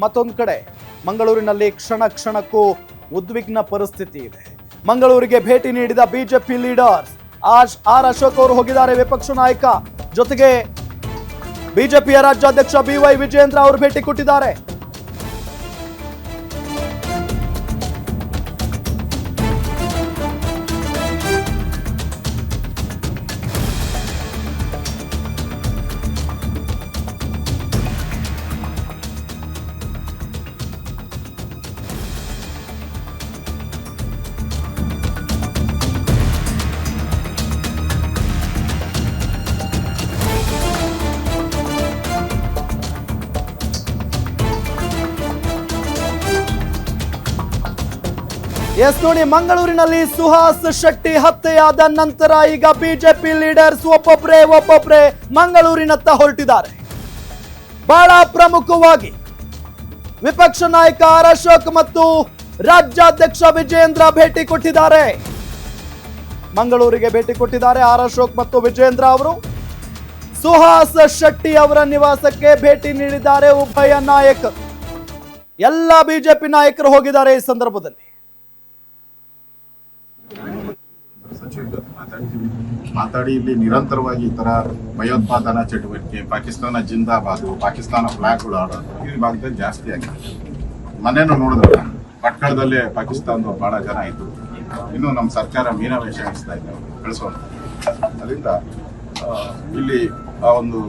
ಮತ್ತೊಂದು ಕಡೆ ಮಂಗಳೂರಿನಲ್ಲಿ ಕ್ಷಣ ಕ್ಷಣಕ್ಕೂ ಉದ್ವಿಗ್ನ ಪರಿಸ್ಥಿತಿ ಇದೆ. ಮಂಗಳೂರಿಗೆ ಭೇಟಿ ನೀಡಿದ ಬಿಜೆಪಿ ಲೀಡರ್ಸ್ ಆರ್ ಅಶೋಕ್ ಅವರು ಹೋಗಿದ್ದಾರೆ. ವಿಪಕ್ಷ ನಾಯಕ ಜೊತೆಗೆ ಬಿಜೆಪಿಯ ರಾಜ್ಯಾಧ್ಯಕ್ಷ BY ವಿಜೇಂದ್ರ ಅವರು ಭೇಟಿ ಕೊಟ್ಟಿದ್ದಾರೆ. ಎಸ್ ನೋಡಿ, ಮಂಗಳೂರಿನಲ್ಲಿ ಸುಹಾಸ್ ಶೆಟ್ಟಿ ಹತ್ಯೆಯಾದ ನಂತರ ಈಗ ಬಿಜೆಪಿ ಲೀಡರ್ಸ್ ಒಬ್ಬೊಬ್ರೆ ಮಂಗಳೂರಿನತ್ತ ಹೊರಟಿದ್ದಾರೆ. ಬಹಳ ಪ್ರಮುಖವಾಗಿ ವಿಪಕ್ಷ ನಾಯಕ ಆರ್ ಅಶೋಕ್ ಮತ್ತು ರಾಜ್ಯಾಧ್ಯಕ್ಷ ವಿಜೇಂದ್ರ ಭೇಟಿ ಕೊಟ್ಟಿದ್ದಾರೆ. ಮಂಗಳೂರಿಗೆ ಭೇಟಿ ಕೊಟ್ಟಿದ್ದಾರೆ ಆರ್ ಅಶೋಕ್ ಮತ್ತು ವಿಜೇಂದ್ರ ಅವರು. ಸುಹಾಸ್ ಶೆಟ್ಟಿ ಅವರ ನಿವಾಸಕ್ಕೆ ಭೇಟಿ ನೀಡಿದ್ದಾರೆ ಉಭಯ ನಾಯಕರು. ಎಲ್ಲ ಬಿಜೆಪಿ ನಾಯಕರು ಹೋಗಿದ್ದಾರೆ ಈ ಸಂದರ್ಭದಲ್ಲಿ. ಮಾತಾಡಿ ಇಲ್ಲಿ ನಿರಂತರವಾಗಿ ಈ ತರ ಭಯೋತ್ಪಾದನಾ ಚಟುವಟಿಕೆ, ಪಾಕಿಸ್ತಾನ ಜಿಂದಾಬಾದ್, ಪಾಕಿಸ್ತಾನ ಫ್ಲಾಗ್ಗಳು ಆಡೋದು ಈ ಭಾಗದಲ್ಲಿ ಜಾಸ್ತಿ ಆಗಿದೆ. ಮನೇನು ನೋಡಿದ್ರೆ ಪಟ್ಟಣದಲ್ಲೇ ಪಾಕಿಸ್ತಾನದ ಬಹಳ ಜನ ಇದ್ರು. ಇನ್ನು ನಮ್ಮ ಸರ್ಕಾರ ಮೀನಾವೇಶ ಹಾಕಿಸ್ತಾ ಇದ್ದೇವೆ ಕಳಿಸೋಣ. ಅದರಿಂದ ಇಲ್ಲಿ ಆ ಒಂದು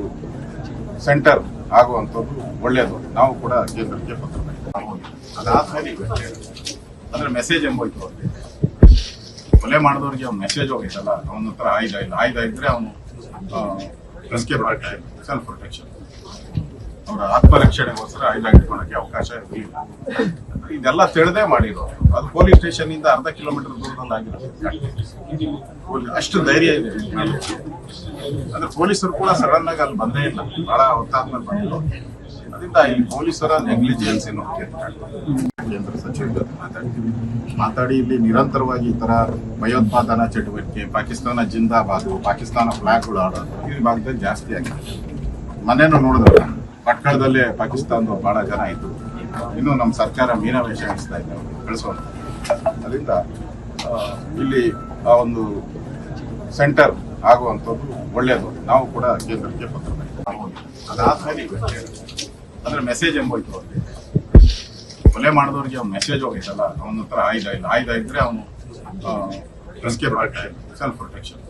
ಸೆಂಟರ್ ಆಗುವಂಥದ್ದು ಒಳ್ಳೆಯದು. ನಾವು ಕೂಡ ಕೇಂದ್ರಕ್ಕೆ ಪತ್ರ ಬರೀತೀವಿ. ಅದಾದ್ಮೇಲೆ ಅಂದ್ರೆ ಮೆಸೇಜ್ ಎಂಬೋಯ್ತು ಅವ್ರಿಗೆ, ಕೊಲೆ ಮಾಡಿದವ್ರಿಗೆ ಅವ್ನು ಮೆಸೇಜ್ ಹೋಗೈತಲ್ಲ, ಅವನ ಹತ್ರ ಆಯುಧ ಇಲ್ಲ. ಆಯುಧ ಇದ್ರೆ ಅವನು ಎಸ್ಕೇಪ್ ಆಗ್ತಾನೆ. ಸೆಲ್ಫ್ ಪ್ರೊಟೆಕ್ಷನ್, ಅವರ ಆತ್ಮರಕ್ಷಣೆಗೋಸ್ಕರ ಆಯುಧ ಇಟ್ಕೊಳ್ಳೋಕೆ ಅವಕಾಶ ಇರಲಿಲ್ಲ. ಇದೆಲ್ಲ ತಿಳಿದೇ ಮಾಡಿರೋದು. ಅದು ಪೊಲೀಸ್ ಸ್ಟೇಷನ್ ಇಂದ ಅರ್ಧ ಕಿಲೋಮೀಟರ್ ದೂರದಲ್ಲಿ ಆಗಿರೋದು. ಅಷ್ಟು ಧೈರ್ಯ ಇದೆ ಅಂದ್ರೆ ಪೊಲೀಸರು ಕೂಡ ಸಡನ್ ಆಗಿ ಅಲ್ಲಿ ಬಂದೇ ಇಲ್ಲ, ಬಹಳ ಹೊತ್ತಾದ್ಮೇಲೆ ಬಂದಿರೋ. ಅದರಿಂದ ಈ ಪೊಲೀಸರ ನೆಗ್ಲಿಜಿಯನ್ಸ್ ಏನು ಕೇಂದ್ರ ಸಚಿವರ ಜೊತೆ ಮಾತಾಡಿ ಇಲ್ಲಿ ನಿರಂತರವಾಗಿ ಈ ತರ ಭಯೋತ್ಪಾದನಾ ಚಟುವಟಿಕೆ, ಪಾಕಿಸ್ತಾನ ಜಿಂದಾಬಾದ್, ಪಾಕಿಸ್ತಾನ ಫ್ಲಾಗ್ಗಳು ಆಡೋದು ಈ ಭಾಗದಲ್ಲಿ ಜಾಸ್ತಿ ಆಗಿದೆ. ಮನೇನು ನೋಡಿದ್ರೆ ಪಟ್ಟಣದಲ್ಲೇ ಪಾಕಿಸ್ತಾನದ ಬಹಳ ಜನ ಇದ್ರು. ಇನ್ನು ನಮ್ಮ ಸರ್ಕಾರ ಮೀನಾವೇಶ ಹಾಕಿಸ್ತಾ ಇದ್ದೇವೆ ಕಳಿಸೋಣ. ಅದರಿಂದ ಇಲ್ಲಿ ಆ ಒಂದು ಸೆಂಟರ್ ಆಗುವಂಥದ್ದು ಒಳ್ಳೆಯದು. ನಾವು ಕೂಡ ಕೇಂದ್ರಕ್ಕೆ ಪತ್ರ ಬರೀತೀವಿ. ಅದಾದ್ಮೇಲೆ ಅಂದ್ರೆ ಮೆಸೇಜ್ ಎಂಬೋಯ್ತು ಅವ್ರಿಗೆ, ಕೊಲೆ ಮಾಡಿದವ್ರಿಗೆ ಅವ್ನು ಮೆಸೇಜ್ ಹೋಗೈತಲ್ಲ, ಅವನ ಹತ್ರ ಆಯುಧ ಇಲ್ಲ. ಆಯುಧ ಇದ್ರೆ ಅವನು ಎಸ್ಕೇಪ್ ಆಗ್ತಾನೆ. ಸೆಲ್ಫ್ ಪ್ರೊಟೆಕ್ಷನ್,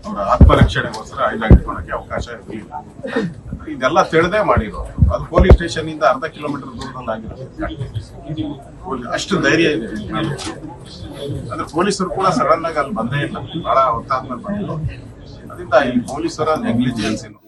ಅವರ ಆತ್ಮರಕ್ಷಣೆಗೋಸ್ಕರ ಆಯುಧ ಇಟ್ಕೊಳ್ಳೋಕೆ ಅವಕಾಶ ಇರಲಿಲ್ಲ. ಇದೆಲ್ಲ ತಿಳಿದೇ ಮಾಡಿರೋದು. ಅದು ಪೊಲೀಸ್ ಸ್ಟೇಷನ್ ಇಂದ ಅರ್ಧ ಕಿಲೋಮೀಟರ್ ದೂರದಲ್ಲಿ ಆಗಿರೋದು. ಅಷ್ಟು ಧೈರ್ಯ ಇದೆ ಅಂದ್ರೆ ಪೊಲೀಸರು ಕೂಡ ಸಡನ್ ಆಗಿ ಅಲ್ಲಿ ಬಂದೇ ಇಲ್ಲ, ಬಹಳ ಹೊತ್ತಾದ್ಮೇಲೆ ಬಂದಿರೋ. ಅದರಿಂದ ಈ ಪೊಲೀಸರ ನೆಗ್ಲಿಜಿಯನ್ಸ್ ಏನು